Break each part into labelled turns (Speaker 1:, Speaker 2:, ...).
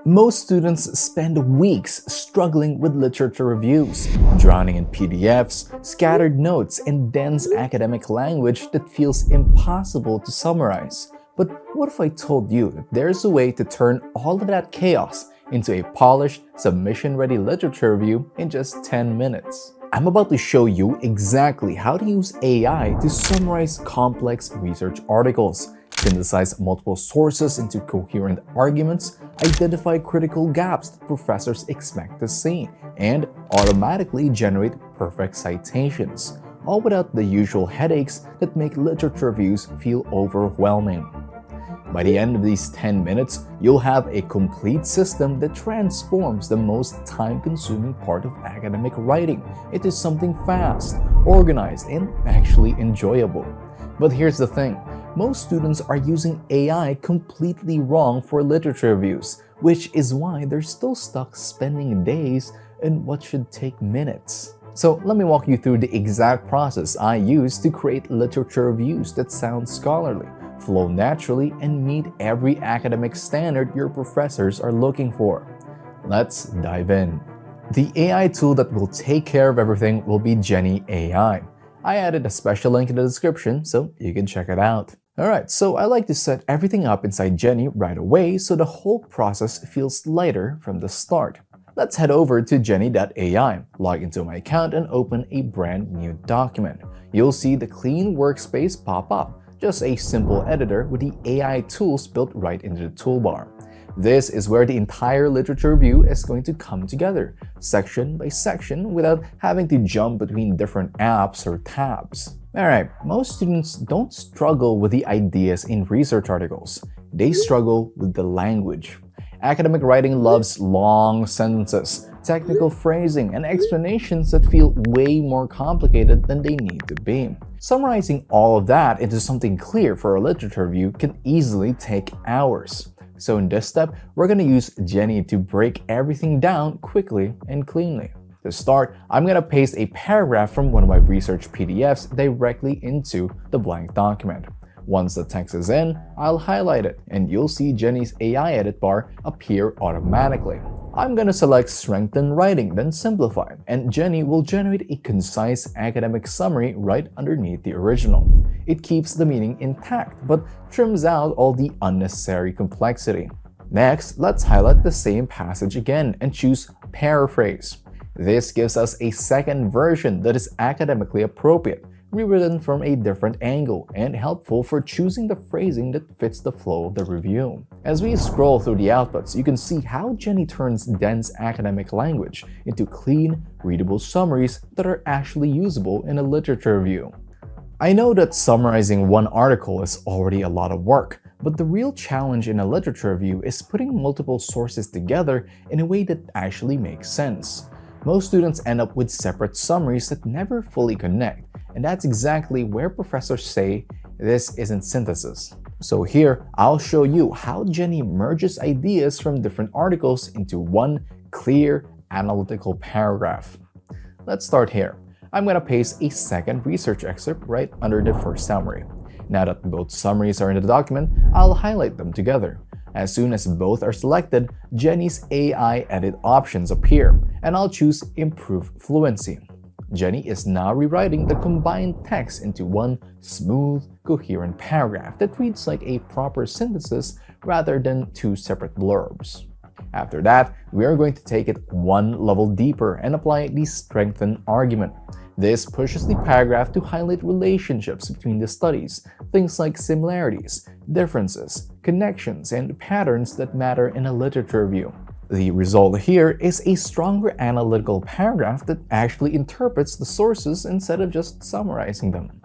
Speaker 1: Most students spend weeks struggling with literature reviews, drowning in PDFs, scattered notes, and dense academic language that feels impossible to summarize. But what if I told you that there's a way to turn all of that chaos into a polished, submission-ready literature review in just 10 minutes? I'm about to show you exactly how to use AI to summarize complex research articles, synthesize multiple sources into coherent arguments, identify critical gaps that professors expect to see, and automatically generate perfect citations, all without the usual headaches that make literature reviews feel overwhelming. By the end of these 10 minutes, you'll have a complete system that transforms the most time-consuming part of academic writing into something fast, organized, and actually enjoyable. But here's the thing. Most students are using AI completely wrong for literature reviews, which is why they're still stuck spending days in what should take minutes. So let me walk you through the exact process I use to create literature reviews that sound scholarly, flow naturally, and meet every academic standard your professors are looking for. Let's dive in. The AI tool that will take care of everything will be Jenny AI. I added a special link in the description so you can check it out. Alright, so I like to set everything up inside Jenny right away so the whole process feels lighter from the start. Let's head over to jenny.ai, log into my account, and open a brand new document. You'll see the clean workspace pop up, just a simple editor with the AI tools built right into the toolbar. This is where the entire literature review is going to come together, section by section, without having to jump between different apps or tabs. Alright, most students don't struggle with the ideas in research articles. They struggle with the language. Academic writing loves long sentences, technical phrasing, and explanations that feel way more complicated than they need to be. Summarizing all of that into something clear for a literature review can easily take hours. So in this step, we're going to use Jenny to break everything down quickly and cleanly. To start, I'm going to paste a paragraph from one of my research PDFs directly into the blank document. Once the text is in, I'll highlight it, and you'll see Jenny's AI edit bar appear automatically. I'm going to select Strengthen Writing, then Simplify, and Jenny will generate a concise academic summary right underneath the original. It keeps the meaning intact, but trims out all the unnecessary complexity. Next, let's highlight the same passage again and choose Paraphrase. This gives us a second version that is academically appropriate, rewritten from a different angle, and helpful for choosing the phrasing that fits the flow of the review. As we scroll through the outputs, you can see how Jenny turns dense academic language into clean, readable summaries that are actually usable in a literature review. I know that summarizing one article is already a lot of work, but the real challenge in a literature review is putting multiple sources together in a way that actually makes sense. Most students end up with separate summaries that never fully connect, and that's exactly where professors say this isn't synthesis. So here, I'll show you how Jenny merges ideas from different articles into one clear, analytical paragraph. Let's start here. I'm going to paste a second research excerpt right under the first summary. Now that both summaries are in the document, I'll highlight them together. As soon as both are selected, Jenny's AI edit options appear, and I'll choose Improve Fluency. Jenny is now rewriting the combined text into one smooth, coherent paragraph that reads like a proper synthesis rather than two separate blurbs. After that, we are going to take it one level deeper and apply the strengthen argument. This pushes the paragraph to highlight relationships between the studies, things like similarities, differences, connections, and patterns that matter in a literature review. The result here is a stronger analytical paragraph that actually interprets the sources instead of just summarizing them.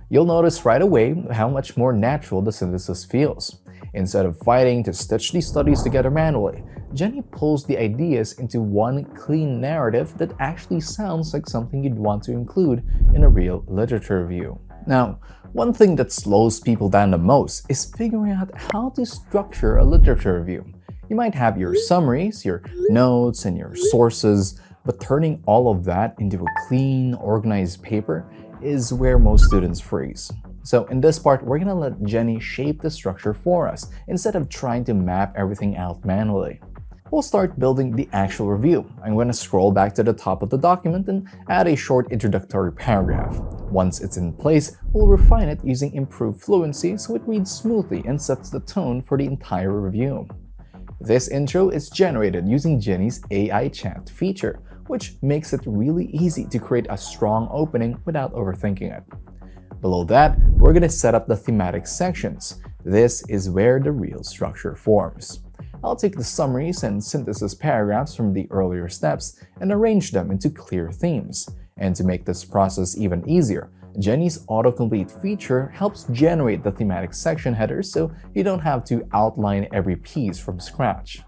Speaker 1: You'll notice right away how much more natural the synthesis feels. Instead of fighting to stitch these studies together manually, Jenny pulls the ideas into one clean narrative that actually sounds like something you'd want to include in a real literature review. Now, one thing that slows people down the most is figuring out how to structure a literature review. You might have your summaries, your notes, and your sources, but turning all of that into a clean, organized paper is where most students freeze. So in this part, we're gonna let Jenny shape the structure for us instead of trying to map everything out manually. we'll start building the actual review. I'm going to scroll back to the top of the document and add a short introductory paragraph. Once it's in place, we'll refine it using improved fluency so it reads smoothly and sets the tone for the entire review. This intro is generated using Jenny's AI chat feature, which makes it really easy to create a strong opening without overthinking it. Below that, we're going to set up the thematic sections. This is where the real structure forms. I'll take the summaries and synthesis paragraphs from the earlier steps and arrange them into clear themes. And to make this process even easier, Jenny's autocomplete feature helps generate the thematic section headers so you don't have to outline every piece from scratch.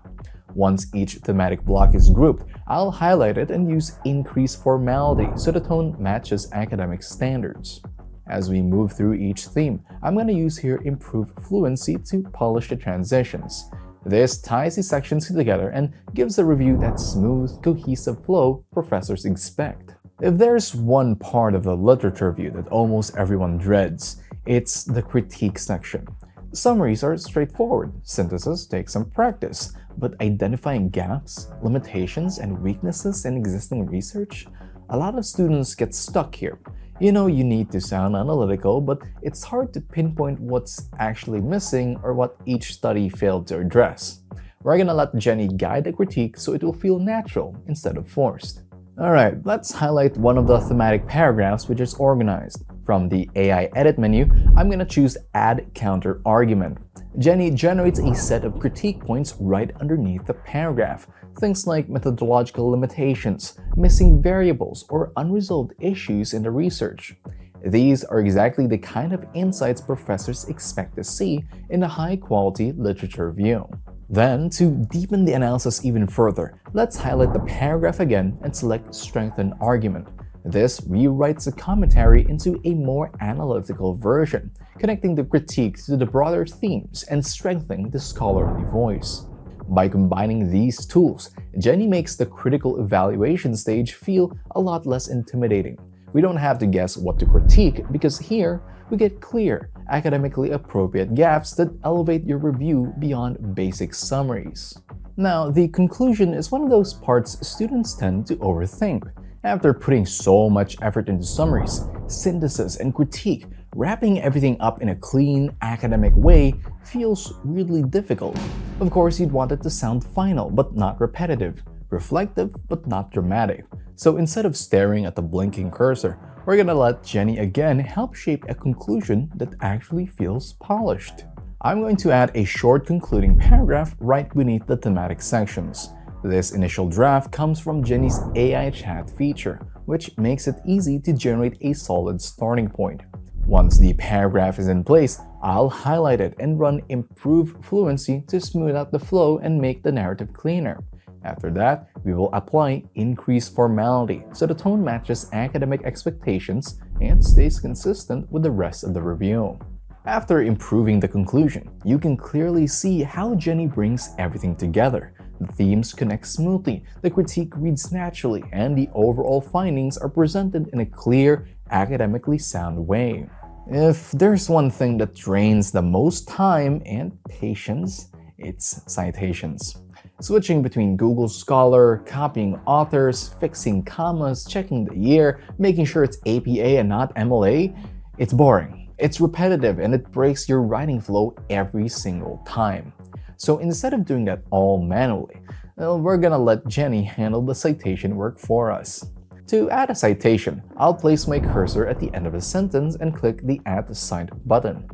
Speaker 1: Once each thematic block is grouped, I'll highlight it and use increased formality so the tone matches academic standards. As we move through each theme, I'm going to use here improved fluency to polish the transitions. This ties the sections together and gives the review that smooth, cohesive flow professors expect. If there's one part of the literature review that almost everyone dreads, it's the critique section. Summaries are straightforward, synthesis takes some practice, but identifying gaps, limitations, and weaknesses in existing research? A lot of students get stuck here. You know you need to sound analytical, but it's hard to pinpoint what's actually missing or what each study failed to address. We're gonna let Jenny guide the critique so it will feel natural instead of forced. Alright, let's highlight one of the thematic paragraphs which is organized. From the AI edit menu, I'm gonna choose Add Counter Argument. Jenny generates a set of critique points right underneath the paragraph. Things like methodological limitations, missing variables, or unresolved issues in the research. These are exactly the kind of insights professors expect to see in a high-quality literature review. Then, to deepen the analysis even further, let's highlight the paragraph again and select Strengthen Argument. This rewrites the commentary into a more analytical version, connecting the critique to the broader themes and strengthening the scholarly voice. By combining these tools, Jenny makes the critical evaluation stage feel a lot less intimidating. We don't have to guess what to critique because here we get clear, academically appropriate gaps that elevate your review beyond basic summaries. Now, the conclusion is one of those parts students tend to overthink. After putting so much effort into summaries, synthesis, and critique, wrapping everything up in a clean, academic way feels really difficult. Of course, you'd want it to sound final but not repetitive, reflective but not dramatic. So instead of staring at the blinking cursor, we're gonna let Jenny again help shape a conclusion that actually feels polished. I'm going to add a short concluding paragraph right beneath the thematic sections. This initial draft comes from Jenny's AI chat feature, which makes it easy to generate a solid starting point. Once the paragraph is in place, I'll highlight it and run Improve Fluency to smooth out the flow and make the narrative cleaner. After that, we will apply Increased Formality so the tone matches academic expectations and stays consistent with the rest of the review. After improving the conclusion, you can clearly see how Jenny brings everything together. The themes connect smoothly, the critique reads naturally, and the overall findings are presented in a clear, academically sound way. If there's one thing that drains the most time and patience, it's citations. Switching between Google Scholar, copying authors, fixing commas, checking the year, making sure it's APA and not MLA, it's boring. It's repetitive and it breaks your writing flow every single time. So instead of doing that all manually, we're gonna let Jenny handle the citation work for us. To add a citation, I'll place my cursor at the end of a sentence and click the Add Cite button.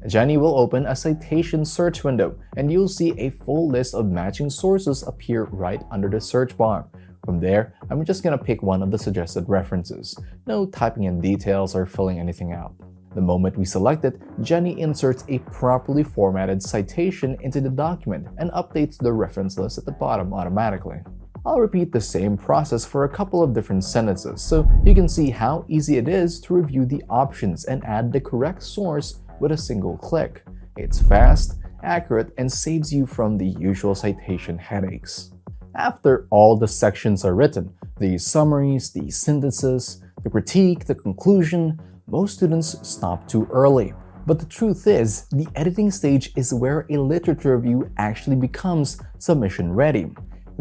Speaker 1: Jenny will open a citation search window and you'll see a full list of matching sources appear right under the search bar. From there, I'm just gonna pick one of the suggested references. No typing in details or filling anything out. The moment we select it, Jenny inserts a properly formatted citation into the document and updates the reference list at the bottom automatically. I'll repeat the same process for a couple of different sentences so you can see how easy it is to review the options and add the correct source with a single click. It's fast, accurate, and saves you from the usual citation headaches. After all the sections are written, the summaries, the synthesis, the critique, the conclusion, most students stop too early. But the truth is, the editing stage is where a literature review actually becomes submission ready.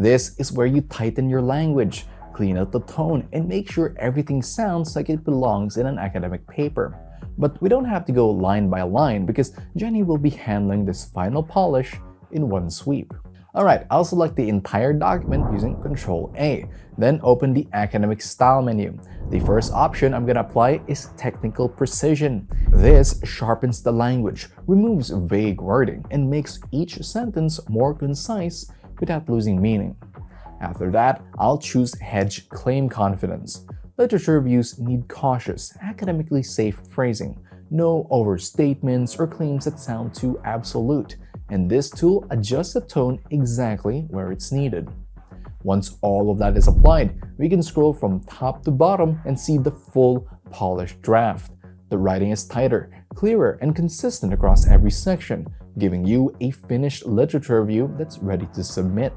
Speaker 1: This is where you tighten your language, clean out the tone, and make sure everything sounds like it belongs in an academic paper. But we don't have to go line by line because Jenny will be handling this final polish in one sweep. Alright, I'll select the entire document using Ctrl-A, then open the academic style menu. The first option I'm going to apply is technical precision. This sharpens the language, removes vague wording, and makes each sentence more concise without losing meaning. After that, I'll choose hedge claim confidence. Literature reviews need cautious, academically safe phrasing, no overstatements or claims that sound too absolute, and this tool adjusts the tone exactly where it's needed. Once all of that is applied, we can scroll from top to bottom and see the full polished draft. The writing is tighter, clearer, and consistent across every section, giving you a finished literature review that's ready to submit.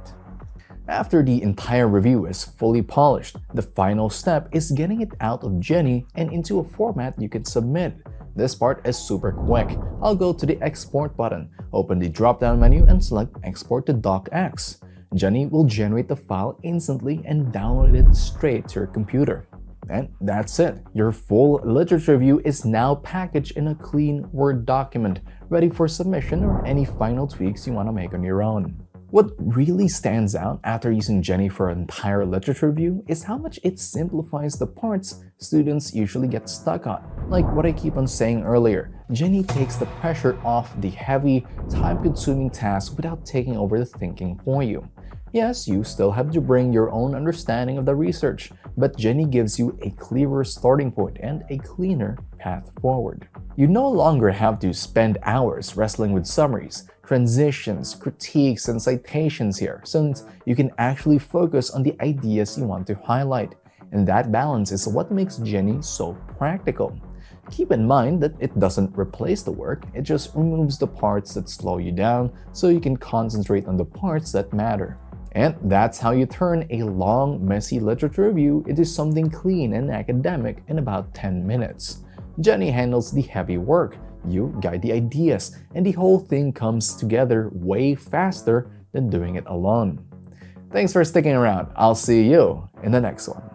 Speaker 1: After the entire review is fully polished, the final step is getting it out of Jenny and into a format you can submit. This part is super quick. I'll go to the Export button, open the drop-down menu, and select Export to DocX. Jenny will generate the file instantly and download it straight to your computer. And that's it. Your full literature review is now packaged in a clean Word document, ready for submission or any final tweaks you want to make on your own. What really stands out after using Jenny for an entire literature review is how much it simplifies the parts students usually get stuck on. Like what I keep on saying earlier, Jenny takes the pressure off the heavy, time-consuming tasks without taking over the thinking for you. Yes, you still have to bring your own understanding of the research, but Jenny gives you a clearer starting point and a cleaner path forward. You no longer have to spend hours wrestling with summaries, transitions, critiques, and citations here, since you can actually focus on the ideas you want to highlight. And that balance is what makes Jenny so practical. Keep in mind that it doesn't replace the work, it just removes the parts that slow you down so you can concentrate on the parts that matter. And that's how you turn a long, messy literature review into something clean and academic in about 10 minutes. Jenny handles the heavy work, you guide the ideas, and the whole thing comes together way faster than doing it alone. Thanks for sticking around. I'll see you in the next one.